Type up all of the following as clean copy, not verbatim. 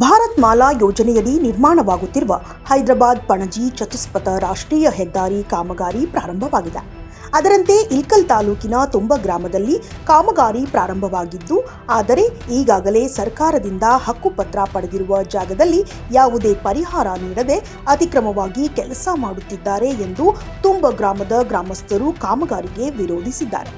ಭಾರತ್ ಮಾಲಾ ಯೋಜನೆಯಡಿ ನಿರ್ಮಾಣವಾಗುತ್ತಿರುವ ಹೈದರಾಬಾದ್ ಪಣಜಿ ಚತುಷ್ಪಥ ರಾಷ್ಟ್ರೀಯ ಹೆದ್ದಾರಿ ಕಾಮಗಾರಿ ಪ್ರಾರಂಭವಾಗಿದೆ. ಅದರಂತೆ ಇಲ್ಕಲ್ ತಾಲೂಕಿನ ತುಂಬ ಗ್ರಾಮದಲ್ಲಿ ಕಾಮಗಾರಿ ಪ್ರಾರಂಭವಾಗಿದ್ದು, ಆದರೆ ಈಗಾಗಲೇ ಸರ್ಕಾರದಿಂದ ಹಕ್ಕುಪತ್ರ ಪಡೆದಿರುವ ಜಾಗದಲ್ಲಿ ಯಾವುದೇ ಪರಿಹಾರ ನೀಡದೆ ಅತಿಕ್ರಮವಾಗಿ ಕೆಲಸ ಮಾಡುತ್ತಿದ್ದಾರೆ ಎಂದು ತುಂಬ ಗ್ರಾಮದ ಗ್ರಾಮಸ್ಥರು ಕಾಮಗಾರಿಗೆ ವಿರೋಧಿಸಿದ್ದಾರೆ.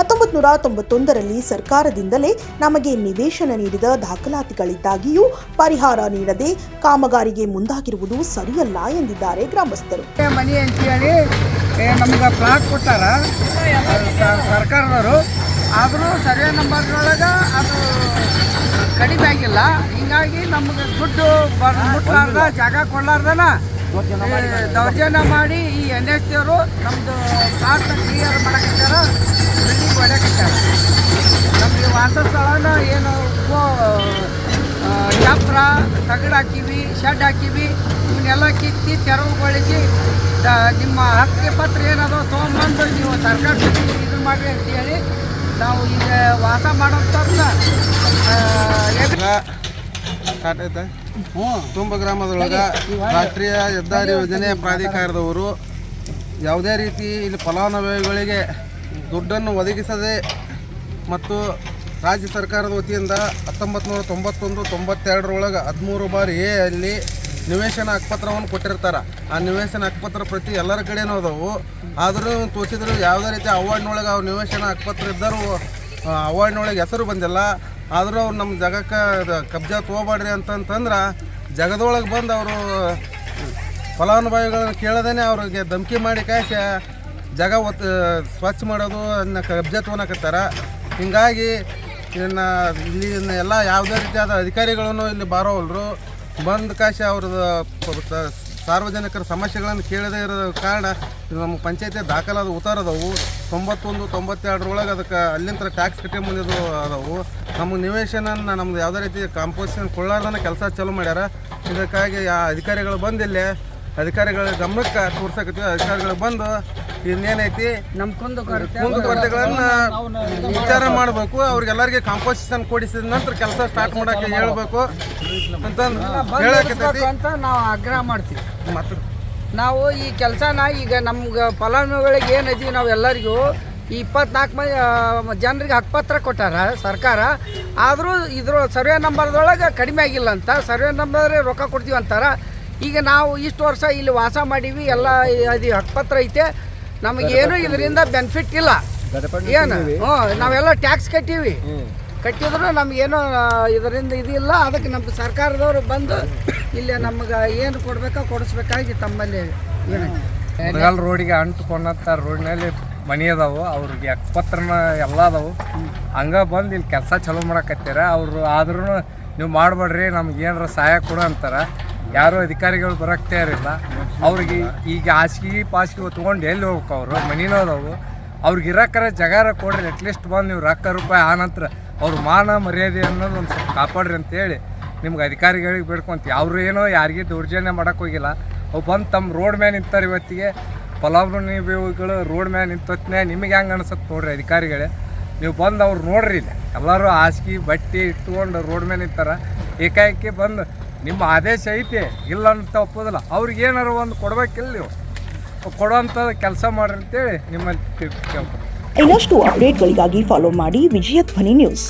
1991ರಲ್ಲಿ ಸರ್ಕಾರದಿಂದಲೇ ನಮಗೆ ನಿವೇಶನ ನೀಡಿದ ದಾಖಲಾತಿಗಳಿದ್ದಾಗಿಯೂ ಪರಿಹಾರ ನೀಡದೆ ಕಾಮಗಾರಿಗೆ ಮುಂದಾಗಿರುವುದು ಸರಿಯಲ್ಲ ಎಂದಿದ್ದಾರೆ ಗ್ರಾಮಸ್ಥರು. ಮನೆ ಅಂತೇಳಿ ನಮ್ಗೆ ಪ್ಲಾಟ್ ಕೊಟ್ಟಾರ ಸರ್ಕಾರದವರು, ಆದರೂ ಸರ್ವೆ ನಂಬರ್ನೊಳಗೆ ಅದು ಕಡಿಮೆ ಆಗಿಲ್ಲ. ಹೀಗಾಗಿ ನಮ್ಗೆ ದುಡ್ಡು ಮುಟ್ಲಾರ್ದ ಜಾಗ ಕೊಡ್ಲಾರ್ದನ ದೌರ್ಜನ್ಯ ಮಾಡಿ ಈ NHC ಅವರು ನಮ್ಮದು ಪ್ಲಾಟ್ನ ಕ್ಲಿಯರ್ ಮಾಡಕ್ಕಿದ್ದಾರೆ, ಬಿಲ್ಡಿಂಗ್ ಹೊಡ್ಯಾಕಿದ್ದಾರೆ. ನಮಗೆ ವಾಸ ಸ್ಥಳನ ಏನು ಚಪ್ರ ತಗಡು ಹಾಕಿವಿ, ಶೆಡ್ ಹಾಕಿವಿ, ಇವನ್ನೆಲ್ಲ ಕಿತ್ತಿ ತೆರವುಗೊಳಿಸಿ ನಿಮ್ಮ ಹಕ್ಕು ಪತ್ರ ಏನದೋ ತೊಗೊಂಬಂದು ನೀವು ಸರ್ಕಾರ ಇದು ಮಾಡಿರಿ ಅಂತೇಳಿ ನಾವು ಈಗ ವಾಸ ಮಾಡೋಂಥವ್ರನ್ನ ತುಂಬ ಗ್ರಾಮದೊಳಗೆ ರಾಷ್ಟ್ರೀಯ ಹೆದ್ದಾರಿ ಯೋಜನೆ ಪ್ರಾಧಿಕಾರದವರು ಯಾವುದೇ ರೀತಿ ಇಲ್ಲಿ ಫಲಾನುಭವಿಗಳಿಗೆ ದುಡ್ಡನ್ನು ಒದಗಿಸದೆ ಮತ್ತು ರಾಜ್ಯ ಸರ್ಕಾರದ ವತಿಯಿಂದ 1991-92 13 ಬಾರಿ ಅಲ್ಲಿ ನಿವೇಶನ ಹಕ್ಕುಪತ್ರವನ್ನು ಕೊಟ್ಟಿರ್ತಾರೆ. ಆ ನಿವೇಶನ ಹಕ್ಕುಪತ್ರ ಪ್ರತಿ ಎಲ್ಲರ ಕಡೆನೂ ಅದಾವು. ಆದರೂ ತೋರಿಸಿದ್ರು ಯಾವುದೇ ರೀತಿ ಅವಾರ್ಡ್ನೊಳಗೆ ಅವ್ರು ನಿವೇಶನ ಹಕ್ಕುಪತ್ರ ಇದ್ದರೂ ಅವಾರ್ಡ್ನೊಳಗೆ ಹೆಸರು ಬಂದಿಲ್ಲ. ಆದರೂ ಅವ್ರು ನಮ್ಮ ಜಾಗಕ್ಕೆ ಕಬ್ಜಾ ತೊಗೋಬೇಡ್ರಿ ಅಂತಂದ್ರೆ ಜಾಗದೊಳಗೆ ಬಂದು ಅವರು ಫಲಾನುಭವಿಗಳನ್ನ ಕೇಳದೇನೆ ಅವ್ರಿಗೆ ಧಮಕಿ ಮಾಡಿ ಕಾಯಿಸಿ ಜಾಗ ಸ್ವಚ್ಛ ಮಾಡೋದು ಅದನ್ನ ಕಬ್ಜಾ ತೊಗೊಳಕತ್ತಾರ. ಹೀಗಾಗಿ ಇದನ್ನು ಇಲ್ಲಿ ಎಲ್ಲ ಯಾವುದೇ ರೀತಿಯಾದ ಅಧಿಕಾರಿಗಳನ್ನು ಇಲ್ಲಿ ಬಾರೋವಲ್ರು. ಬಂದು ಕಾಶಿ ಅವ್ರದ್ದು ಸಾರ್ವಜನಿಕರ ಸಮಸ್ಯೆಗಳನ್ನು ಕೇಳದೇ ಇರೋ ಕಾರಣ ನಮ್ಮ ಪಂಚಾಯತಿ ದಾಖಲಾದ ಉತ್ತಾರದವು 91-92 ಅದಕ್ಕೆ ಅಲ್ಲಿಂದ ಟ್ಯಾಕ್ಸ್ ಕಟ್ಟಿ ಮುಂದಿದ್ದು ಅದಾವು. ನಮಗೆ ನಿವೇಶನ ನಮ್ದು ಯಾವುದೇ ರೀತಿ ಕಾಂಪೋಸಿಷನ್ ಕೊಳ್ಳಾರ್ದನ ಕೆಲಸ ಚಾಲೂ ಮಾಡ್ಯಾರ. ಇದಕ್ಕಾಗಿ ಆ ಅಧಿಕಾರಿಗಳು ಬಂದಿಲ್ಲಿ ಅಧಿಕಾರಿಗಳ ಗಮನಕ್ಕೆ ತೋರ್ಸಕತ್ತೀವಿ. ಅಧಿಕಾರಿಗಳು ಬಂದು ಇನ್ನೇನೈತಿ ನಮ್ಮ ಕುಂದುಕೊರತೆಗಳನ್ನು ವಿಚಾರ ಮಾಡಬೇಕು. ಅವ್ರಿಗೆಲ್ಲರಿಗೆ ಕಾಂಪೋಸಿಷನ್ ಕೊಡಿಸಿದ ನಂತರ ಕೆಲಸ ಸ್ಟಾರ್ಟ್ ಮಾಡೋಕ್ಕೆ ಹೇಳ್ಬೇಕು ಅಂತ ಹೇಳಕತ್ತೈತಿ ಅಂತ ನಾವು ಆಗ್ರಹ ಮಾಡ್ತೀವಿ. ಮತ್ತು ನಾವು ಈ ಕೆಲಸನ ಈಗ ನಮ್ಗೆ ಫಲಾನುಭವಿಗಳಿಗೆ ಏನೈತಿ ನಾವು ಎಲ್ಲರಿಗೂ 24 ಮಂದಿ ಜನರಿಗೆ ಹಕ್ಕುಪತ್ರ ಕೊಟ್ಟಾರ ಸರ್ಕಾರ. ಆದರೂ ಇದ್ರ ಸರ್ವೆ ನಂಬರ್ದೊಳಗೆ ಕಡಿಮೆ ಆಗಿಲ್ಲ ಅಂತ, ಸರ್ವೆ ನಂಬರ್ ರೊಕ್ಕ ಕೊಡ್ತೀವಿ ಅಂತಾರೆ. ಈಗ ನಾವು ಇಷ್ಟು ವರ್ಷ ಇಲ್ಲಿ ವಾಸ ಮಾಡೀವಿ, ಎಲ್ಲ ಅದು ಹಕ್ಕುಪತ್ರ ಐತೆ, ನಮಗೇನು ಇದರಿಂದ ಬೆನಿಫಿಟ್ ಇಲ್ಲ. ಏನು ನಾವೆಲ್ಲ ಟ್ಯಾಕ್ಸ್ ಕಟ್ಟಿದ್ರು ನಮಗೇನು ಇದರಿಂದ ಇದಿಲ್ಲ. ಅದಕ್ಕೆ ನಮ್ಮ ಸರ್ಕಾರದವರು ಬಂದು ಇಲ್ಲಿ ನಮ್ಗೆ ಏನು ಕೊಡಿಸ್ಬೇಕಾಗಿ ತಮ್ಮಲ್ಲಿ ಏನೈತಿ ರೋಡಿಗೆ ಅಂಟ್ಕೊಂಡಂಥ ರೋಡ್ನಲ್ಲಿ ಮನೆ ಅದಾವು, ಅವ್ರಿಗೆ ಹಕ್ಕುಪತ್ರನ ಎಲ್ಲ ಅದಾವು. ಹಂಗೆ ಬಂದು ಇಲ್ಲಿ ಕೆಲಸ ಚಲೋ ಮಾಡಕತ್ತೀರ ಅವರು. ಆದ್ರೂ ನೀವು ಮಾಡಬೇಡ್ರಿ, ನಮ್ಗೆ ಏನಾರ ಸಹಾಯ ಕೊಡು ಅಂತಾರೆ. ಯಾರೂ ಅಧಿಕಾರಿಗಳು ಬರೋಕ್ಕೆ ತಯಾರಿಲ್ಲ. ಅವ್ರಿಗೆ ಈಗ ಹಾಸಿಗೆ ತೊಗೊಂಡು ಎಲ್ಲಿ ಹೋಗ್ಬೇಕು? ಅವರು ಮನಿನೂ ಅದಾವು, ಅವ್ರಿಗೆ ಇರೋಕ್ಕಾರ ಜಗಾರ ಕೊಡ್ರಿ. ಅಟ್ಲೀಸ್ಟ್ ಬಂದು ನೀವು ರೂಪಾಯಿ ಆನಂತರ ಅವ್ರ ಮಾನ ಮರ್ಯಾದೆ ಅನ್ನೋದು ಒಂದು ಸ್ವಲ್ಪ ಕಾಪಾಡ್ರಿ ಅಂತೇಳಿ ನಿಮ್ಗೆ ಅಧಿಕಾರಿಗಳಿಗೆ ಬೇಡ್ಕೊಂತೀವಿ. ಅವರು ಏನೋ ಯಾರಿಗೆ ದೌರ್ಜನ್ಯ ಮಾಡೋಕ್ಕೆ ಹೋಗಿಲ್ಲ. ಅವು ಬಂದು ತಮ್ಮ ರೋಡ್ ಮ್ಯಾಲೆ ನಿಂತಾರೆ. ಇವತ್ತಿಗೆ ಫಲಾನುಭವಿಗಳು ರೋಡ್ ಮ್ಯಾಲೆ ನಿಂತೊತ್ತನೇ ನಿಮಗೆ ಹೆಂಗೆ ಅನ್ಸುತ್ತೆ ನೋಡ್ರಿ ಅಧಿಕಾರಿಗಳೇ. ನೀವು ಬಂದು ಅವ್ರು ನೋಡ್ರಿ, ಇಲ್ಲ ಎಲ್ಲರೂ ಹಾಸಿಗೆ ಬಟ್ಟೆ ಇಟ್ಕೊಂಡು ರೋಡ್ ಮೇಲೆ ನಿಂತಾರೆ. ಏಕಾಏಕಿ ಬಂದು ನಿಮ್ಮ ಆದೇಶ ಐತಿ ಇಲ್ಲ ಅಂತ ಒಪ್ಪೋದಿಲ್ಲ. ಅವ್ರಿಗೆ ಏನಾರು ಒಂದು ಕೊಡ್ಬೇಕಿಲ್ಲ, ನೀವು ಕೊಡುವಂಥ ಕೆಲಸ ಮಾಡ್ರಿ ಅಂತೇಳಿ ನಿಮ್ಮಲ್ಲಿ ಕೇಳ್ಬೋದು. ಇನ್ನಷ್ಟು ಅಪ್ಡೇಟ್ಗಳಿಗಾಗಿ ಫಾಲೋ ಮಾಡಿ ವಿಜಯ ಧ್ವನಿ ನ್ಯೂಸ್.